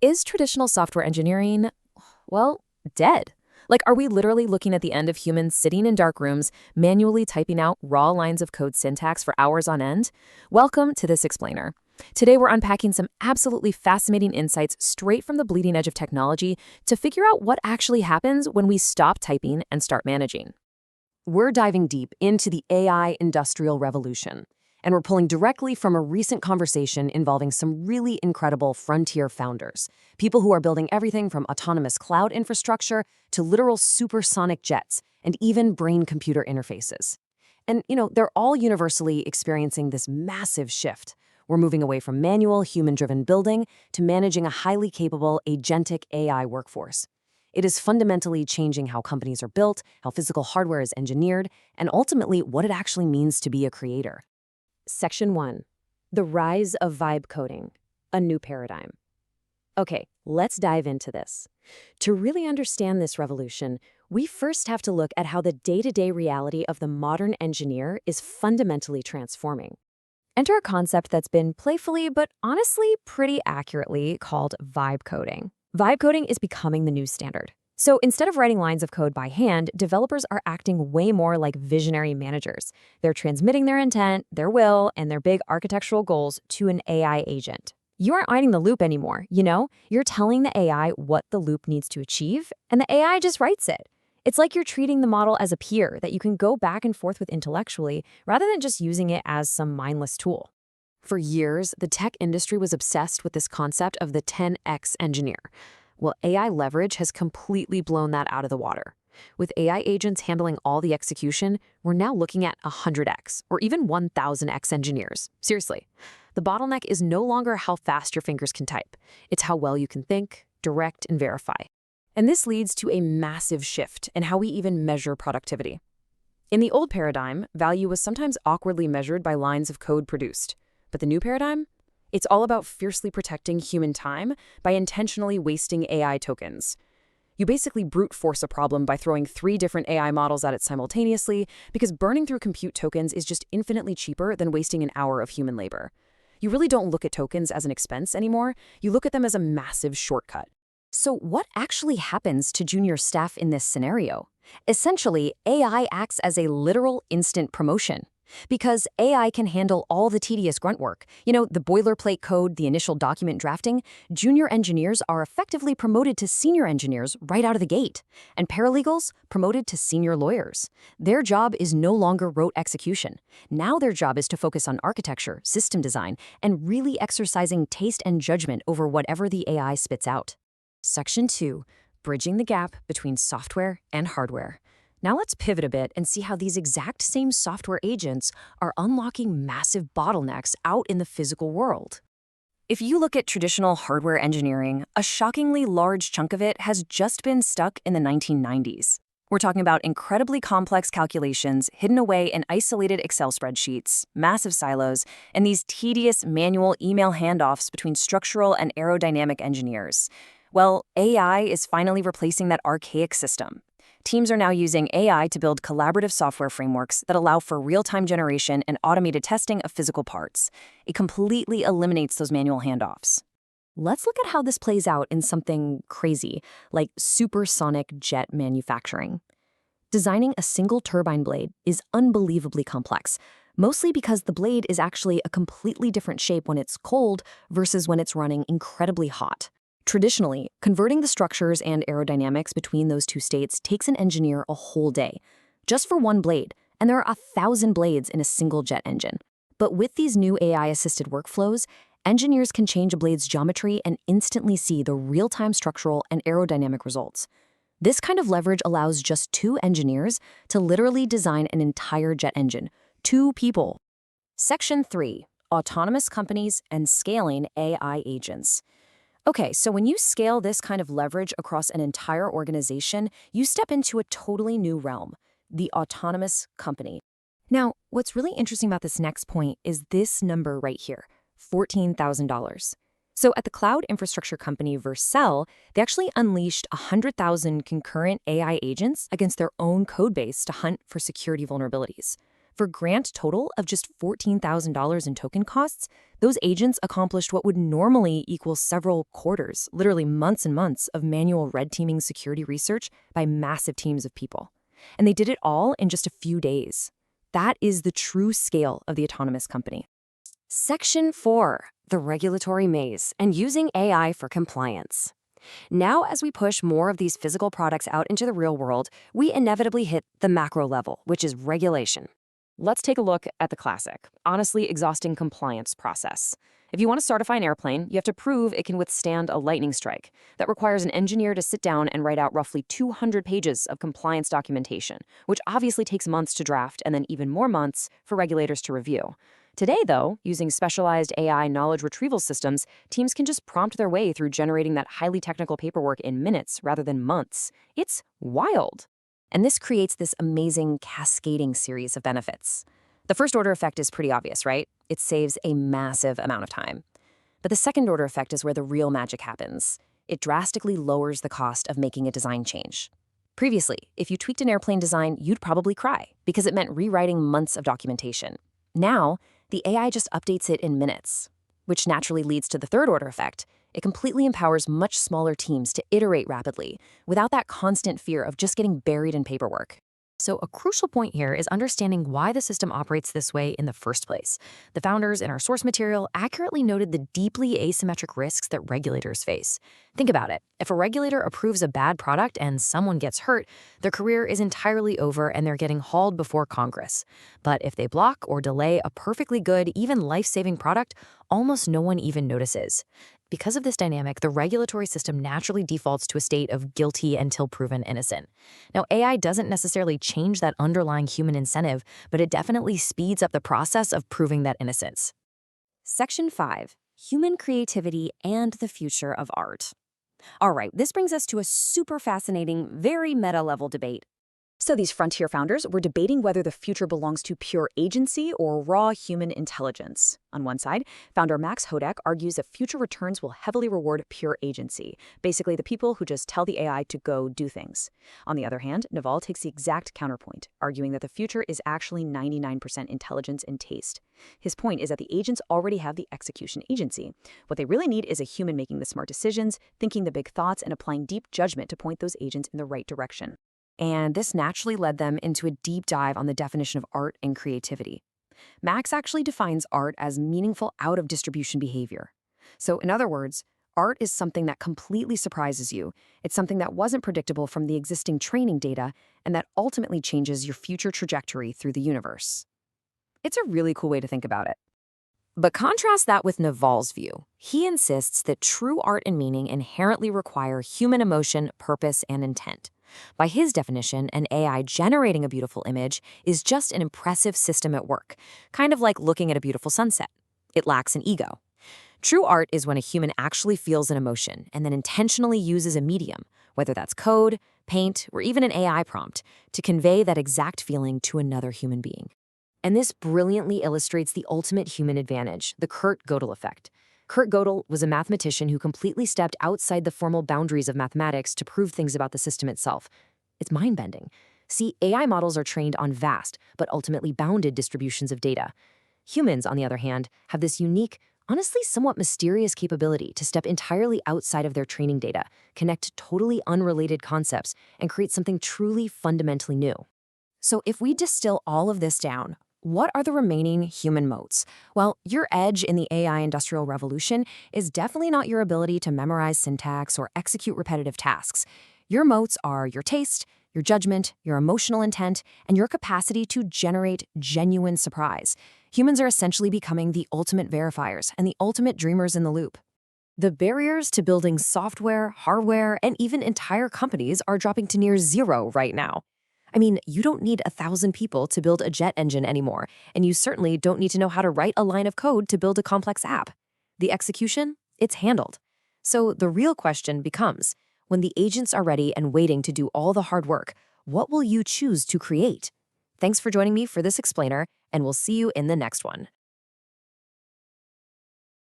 Is traditional software engineering, well, dead? Like, are we literally looking at the end of humans sitting in dark rooms, manually typing out raw lines of code syntax for hours on end? Welcome to This Explainer. Today, we're unpacking some absolutely fascinating insights straight from the bleeding edge of technology to figure out what actually happens when we stop typing and start managing. We're diving deep into the AI industrial revolution, and we're pulling directly from a recent conversation involving some really incredible frontier founders, people who are building everything from autonomous cloud infrastructure to literal supersonic jets and even brain-computer interfaces. And, they're all universally experiencing this massive shift. We're moving away from manual, human-driven building to managing a highly capable, agentic AI workforce. It is fundamentally changing how companies are built, how physical hardware is engineered, and ultimately what it actually means to be a creator. Section 1. The Rise of Vibe Coding, a New Paradigm. Okay, let's dive into this. To really understand this revolution, we first have to look at how the day-to-day reality of the modern engineer is fundamentally transforming. Enter a concept that's been playfully, but honestly pretty accurately called vibe coding. Vibe coding is becoming the new standard. So instead of writing lines of code by hand, developers are acting way more like visionary managers. They're transmitting their intent, their will, and their big architectural goals to an AI agent. You aren't writing the loop anymore, You're telling the AI what the loop needs to achieve, and the AI just writes it. It's like you're treating the model as a peer that you can go back and forth with intellectually, rather than just using it as some mindless tool. For years, the tech industry was obsessed with this concept of the 10x engineer. Well, AI leverage has completely blown that out of the water. With AI agents handling all the execution, we're now looking at 100x or even 1000x engineers. Seriously, the bottleneck is no longer how fast your fingers can type. It's how well you can think, direct, and verify. And this leads to a massive shift in how we even measure productivity. In the old paradigm, value was sometimes awkwardly measured by lines of code produced. But the new paradigm? It's all about fiercely protecting human time by intentionally wasting AI tokens. You basically brute force a problem by throwing 3 different AI models at it simultaneously because burning through compute tokens is just infinitely cheaper than wasting an hour of human labor. You really don't look at tokens as an expense anymore. You look at them as a massive shortcut. So what actually happens to junior staff in this scenario? Essentially, AI acts as a literal instant promotion. Because AI can handle all the tedious grunt work, the boilerplate code, the initial document drafting, junior engineers are effectively promoted to senior engineers right out of the gate, and paralegals promoted to senior lawyers. Their job is no longer rote execution. Now their job is to focus on architecture, system design, and really exercising taste and judgment over whatever the AI spits out. Section 2. Bridging the gap between software and hardware. Now let's pivot a bit and see how these exact same software agents are unlocking massive bottlenecks out in the physical world. If you look at traditional hardware engineering, a shockingly large chunk of it has just been stuck in the 1990s. We're talking about incredibly complex calculations hidden away in isolated Excel spreadsheets, massive silos, and these tedious manual email handoffs between structural and aerodynamic engineers. Well, AI is finally replacing that archaic system. Teams are now using AI to build collaborative software frameworks that allow for real-time generation and automated testing of physical parts. It completely eliminates those manual handoffs. Let's look at how this plays out in something crazy, like supersonic jet manufacturing. Designing a single turbine blade is unbelievably complex, mostly because the blade is actually a completely different shape when it's cold versus when it's running incredibly hot. Traditionally, converting the structures and aerodynamics between those two states takes an engineer a whole day, just for one blade, and there are 1,000 blades in a single jet engine. But with these new AI-assisted workflows, engineers can change a blade's geometry and instantly see the real-time structural and aerodynamic results. This kind of leverage allows just 2 engineers to literally design an entire jet engine. 2 people. Section 3. Autonomous companies and scaling AI agents. Okay, so when you scale this kind of leverage across an entire organization, you step into a totally new realm, the autonomous company. Now, what's really interesting about this next point is this number right here, $14,000. So at the cloud infrastructure company Vercel, they actually unleashed 100,000 concurrent AI agents against their own code base to hunt for security vulnerabilities. For a grand total of just $14,000 in token costs, those agents accomplished what would normally equal several quarters, literally months and months, of manual red teaming security research by massive teams of people. And they did it all in just a few days. That is the true scale of the autonomous company. Section 4, the regulatory maze and using AI for compliance. Now, as we push more of these physical products out into the real world, we inevitably hit the macro level, which is regulation. Let's take a look at the classic, honestly exhausting compliance process. If you want to certify an airplane, you have to prove it can withstand a lightning strike. That requires an engineer to sit down and write out roughly 200 pages of compliance documentation, which obviously takes months to draft and then even more months for regulators to review. Today, though, using specialized AI knowledge retrieval systems, teams can just prompt their way through generating that highly technical paperwork in minutes rather than months. It's wild. And this creates this amazing cascading series of benefits. The first order effect is pretty obvious, right? It saves a massive amount of time. But the second order effect is where the real magic happens. It drastically lowers the cost of making a design change. Previously, if you tweaked an airplane design, you'd probably cry because it meant rewriting months of documentation. Now, the AI just updates it in minutes, which naturally leads to the third order effect. It completely empowers much smaller teams to iterate rapidly without that constant fear of just getting buried in paperwork. So a crucial point here is understanding why the system operates this way in the first place. The founders in our source material accurately noted the deeply asymmetric risks that regulators face. Think about it. If a regulator approves a bad product and someone gets hurt, their career is entirely over and they're getting hauled before Congress. But if they block or delay a perfectly good, even life-saving product, almost no one even notices. Because of this dynamic, the regulatory system naturally defaults to a state of guilty until proven innocent. Now, AI doesn't necessarily change that underlying human incentive, but it definitely speeds up the process of proving that innocence. Section 5, human creativity and the future of art. All right, this brings us to a super fascinating, very meta-level debate. So these frontier founders were debating whether the future belongs to pure agency or raw human intelligence. On one side, founder Max Hodak argues that future returns will heavily reward pure agency, basically the people who just tell the AI to go do things. On the other hand, Naval takes the exact counterpoint, arguing that the future is actually 99% intelligence and taste. His point is that the agents already have the execution agency. What they really need is a human making the smart decisions, thinking the big thoughts, and applying deep judgment to point those agents in the right direction. And this naturally led them into a deep dive on the definition of art and creativity. Max actually defines art as meaningful out-of-distribution behavior. So in other words, art is something that completely surprises you. It's something that wasn't predictable from the existing training data and that ultimately changes your future trajectory through the universe. It's a really cool way to think about it. But contrast that with Naval's view. He insists that true art and meaning inherently require human emotion, purpose, and intent. By his definition, an AI generating a beautiful image is just an impressive system at work, kind of like looking at a beautiful sunset. It lacks an ego. True art is when a human actually feels an emotion and then intentionally uses a medium, whether that's code, paint, or even an AI prompt, to convey that exact feeling to another human being. And this brilliantly illustrates the ultimate human advantage, the Kurt Gödel effect. Kurt Gödel was a mathematician who completely stepped outside the formal boundaries of mathematics to prove things about the system itself. It's mind-bending. See, AI models are trained on vast, but ultimately bounded distributions of data. Humans, on the other hand, have this unique, honestly somewhat mysterious capability to step entirely outside of their training data, connect totally unrelated concepts, and create something truly fundamentally new. So if we distill all of this down, what are the remaining human moats? Well, your edge in the AI industrial revolution is definitely not your ability to memorize syntax or execute repetitive tasks. Your moats are your taste, your judgment, your emotional intent, and your capacity to generate genuine surprise. Humans are essentially becoming the ultimate verifiers and the ultimate dreamers in the loop. The barriers to building software, hardware, and even entire companies are dropping to near zero right now. I mean, you don't need 1,000 people to build a jet engine anymore, and you certainly don't need to know how to write a line of code to build a complex app. The execution, it's handled. So the real question becomes, when the agents are ready and waiting to do all the hard work, what will you choose to create? Thanks for joining me for this explainer, and we'll see you in the next one.